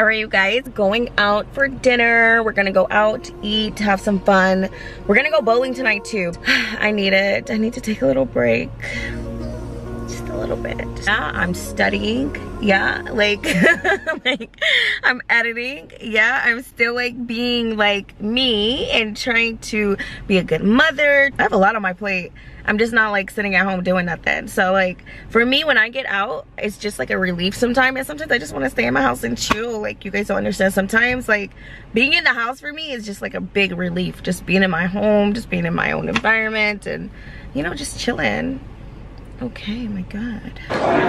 Alright you guys, going out for dinner. We're gonna go out to eat, have some fun. We're gonna go bowling tonight too. I need it. I need to take a little break. Just a little bit. Yeah, I'm studying. Yeah, like, like I'm editing. Yeah, I'm still like being like me and trying to be a good mother. I have a lot on my plate. I'm just not like sitting at home doing nothing. So like for me, when I get out, it's just like a relief sometimes. And sometimes I just want to stay in my house and chill. Like you guys don't understand. Sometimes like being in the house for me is just like a big relief. Just being in my home, just being in my own environment and, you know, just chilling. Okay, my God. I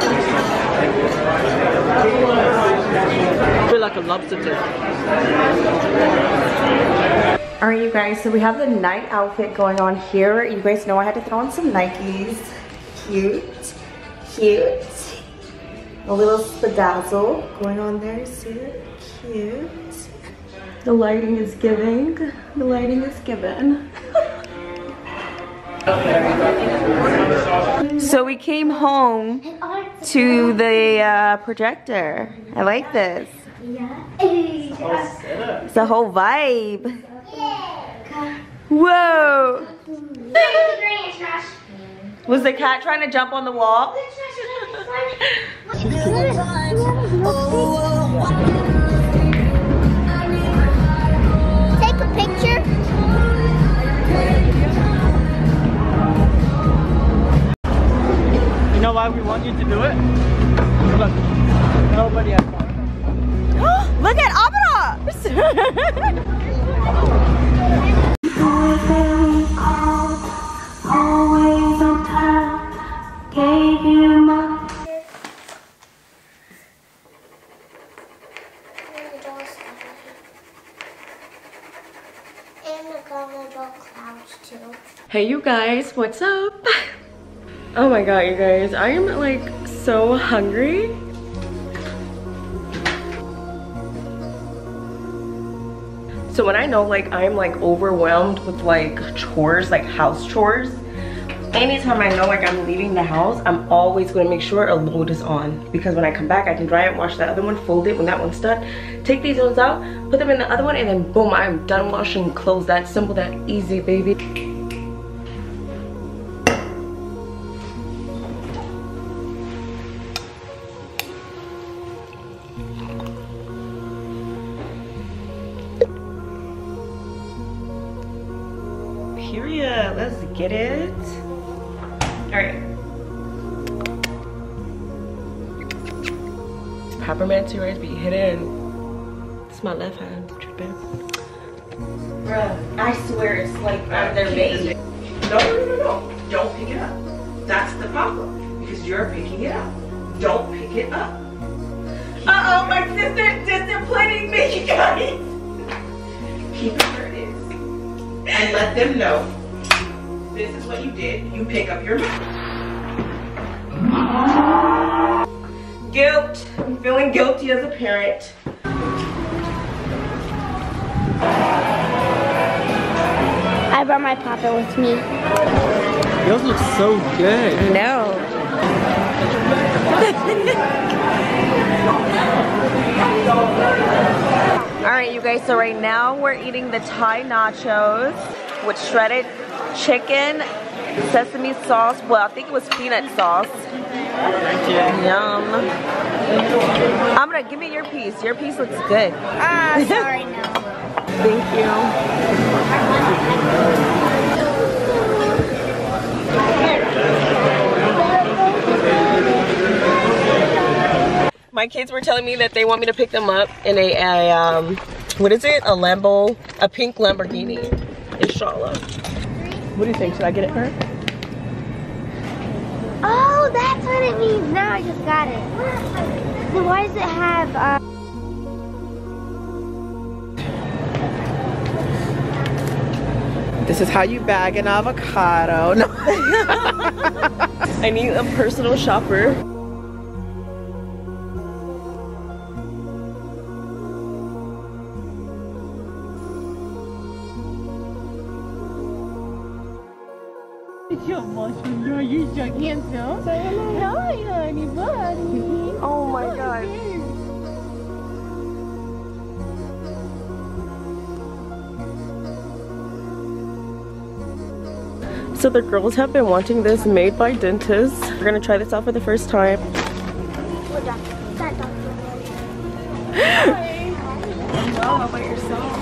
feel like a lobster tail. Alright you guys, so we have the night outfit going on here. You guys know I had to throw on some Nikes. Cute, cute. A little skedazzle going on there, see it? Cute. The lighting is giving. The lighting is given. So we came home to the projector. I like this. It's a whole vibe. Whoa! Was the cat trying to jump on the wall? Take a picture. You know why we want you to do it? Look, nobody has fun. Look at Abra! Always on time, gave you my... Hey you guys, what's up? Oh my God, you guys, I am like so hungry. So when I know like I'm like overwhelmed with like chores, like house chores, anytime I know like I'm leaving the house, I'm always going to make sure a load is on, because when I come back I can dry it, wash the other one, fold it when that one's done, take these ones out, put them in the other one, and then boom, I'm done washing clothes. That simple, that easy, baby. Period. Let's get it. All right. Peppermint tea rice be hidden. It's my left hand tripping. Bruh, I swear it's like on their base. No. Don't pick it up. That's the problem. Because you're picking it up. Don't pick it up. Uh-oh, my sister disciplining me, guys. Keep it where it is. And let them know this is what you did. You pick up your Guilt. I'm feeling guilty as a parent. I brought my papa with me. Yours look so good. No. Alright you guys, so right now we're eating the Thai nachos with shredded chicken, sesame sauce, well I think it was peanut sauce. Yum. I'm gonna give me your piece. Your piece looks good. Ah, sorry, no. Thank you. My kids were telling me that they want me to pick them up in a what is it? A pink Lamborghini. Inshallah. What do you think? Should I get it for her? Oh, that's what it means. Now I just got it. So why does it have, This is how you bag an avocado. No. I need a personal shopper. You shook handsome. Say hello. Hi, honey bunny. Oh my God. So the girls have been wanting this made by dentists. We're gonna try this out for the first time. What doctor? That doctor. How about yourself?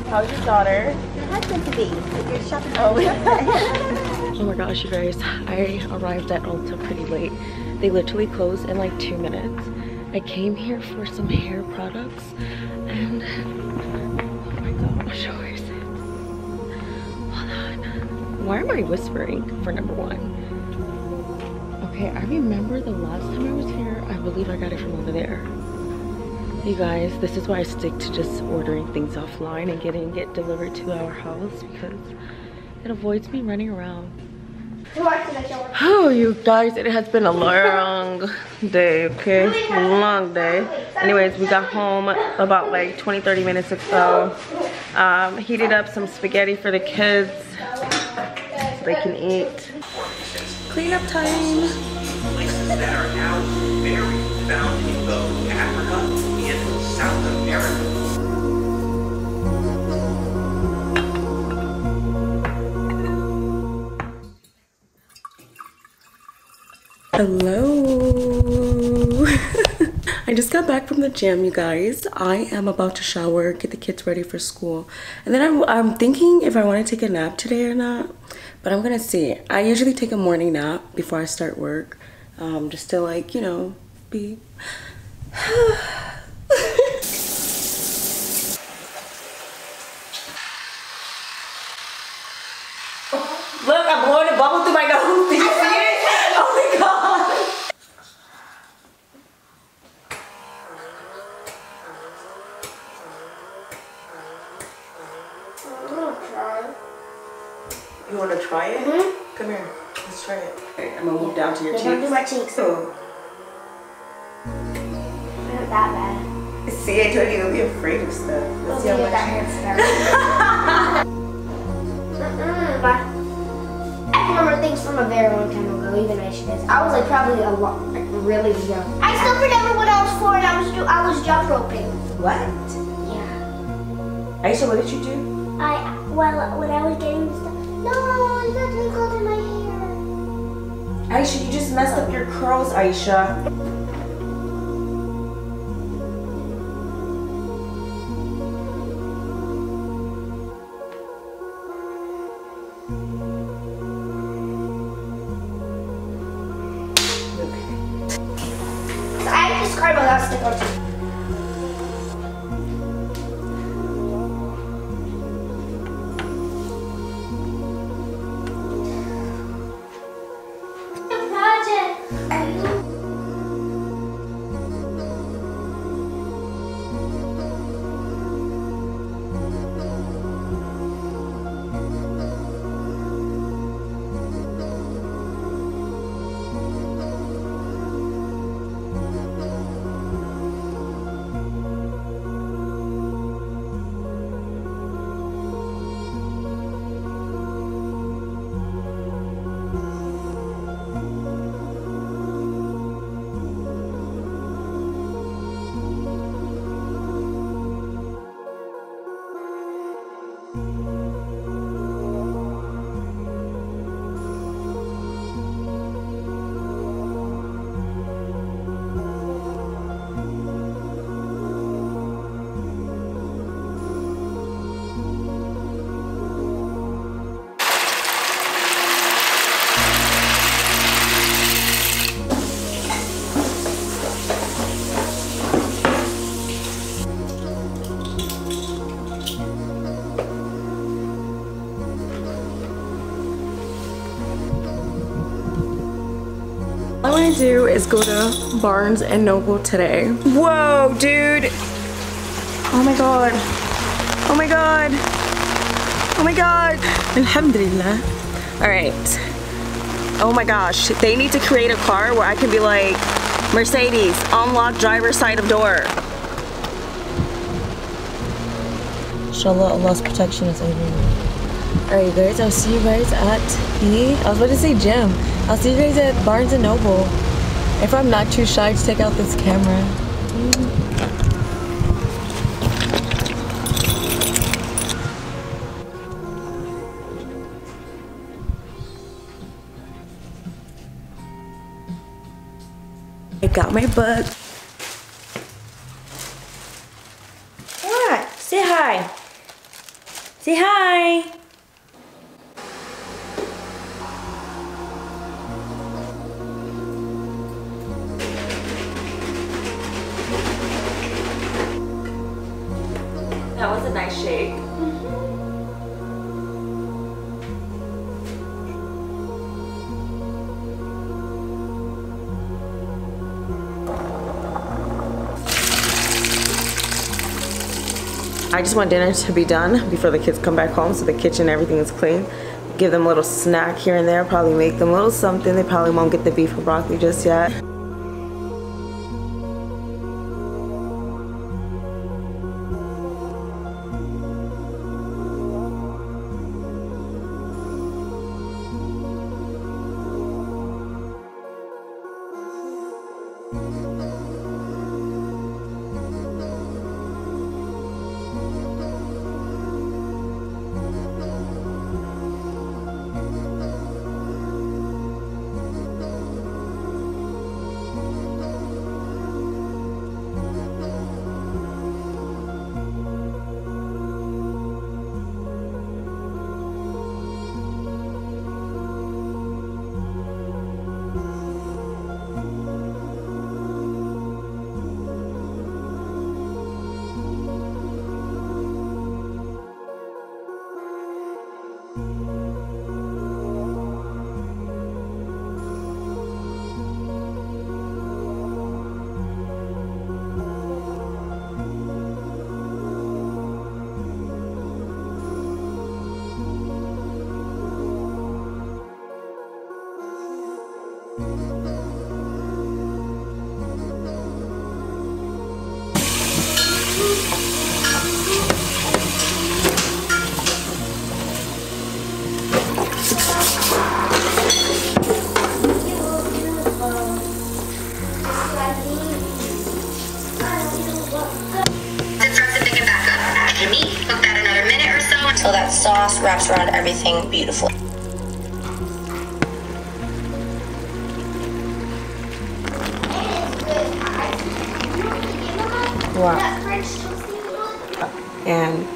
How's your daughter? How's good to be? You're shopping. Oh my gosh, you guys. I arrived at Ulta pretty late. They literally closed in like 2 minutes. I came here for some hair products and oh my gosh, where is it? Hold on. Why am I whispering for number one? Okay, I remember the last time I was here, I believe I got it from over there. You guys, this is why I stick to just ordering things offline and getting it delivered to our house because it avoids me running around. Oh, you guys, it has been a long day, okay? Long day. Anyways, we got home about like 20-30 minutes ago. Heated up some spaghetti for the kids so they can eat. Cleanup time. Places that are now very found in both Africa and South America. Hello. I just got back from the gym, you guys. I am about to shower, get the kids ready for school, and then I'm thinking if I want to take a nap today or not, but I'm gonna see. I usually take a morning nap before I start work, just to, like, you know, be Look, I'm blowing a bubble through my nose. Did you see it? Oh my god. You want to try it? Mm-hmm. Come here. Let's try it. Okay, I'm gonna move down to your cheeks. Don't do my cheeks. Oh. Not that bad. See, I told you don't be afraid of stuff. Let's see how much that I remember things from a very long time ago, even as she is. I was like probably a lot, like really young. I still remember when I was 4 and I was jump roping. What? Yeah. Aisha, what did you do? Well, when I was getting stuff. No, you got tangled in my hair. Aisha, you just messed up your curls, Aisha. So I have this card without stick on it. All I want to do is go to Barnes and Noble today. Whoa, dude. Oh my god. Oh my god. Oh my god. Alhamdulillah. All right. Oh my gosh. They need to create a car where I can be like, Mercedes, unlock driver's side of door. Inshallah, Allah's protection is everywhere. Alright guys, I'll see you guys at the, I was about to say gym. I'll see you guys at Barnes and Noble. If I'm not too shy to take out this camera. got my book. What? Say hi. Say hi. That was a nice shake. I just want dinner to be done before the kids come back home, so the kitchen, everything is clean. Give them a little snack here and there, probably make them a little something. They probably won't get the beef or broccoli just yet. So that sauce wraps around everything beautifully. Wow. And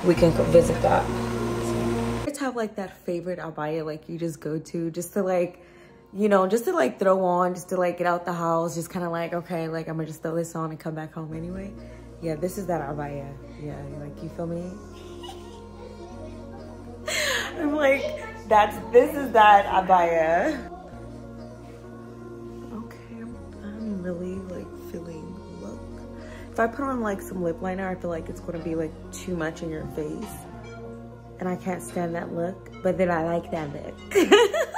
we can go visit that. Let's have like that favorite abaya like you just go to just to like, you know, just to like throw on, just to like get out the house, just kind of like, okay, like I'm gonna just throw this on and come back home anyway. Yeah, this is that abaya. Yeah, like you feel me? I'm like, this is that abaya. Okay, I'm really like feeling, look. If I put on like some lip liner, I feel like it's gonna be like too much in your face. And I can't stand that look, but then I like that look.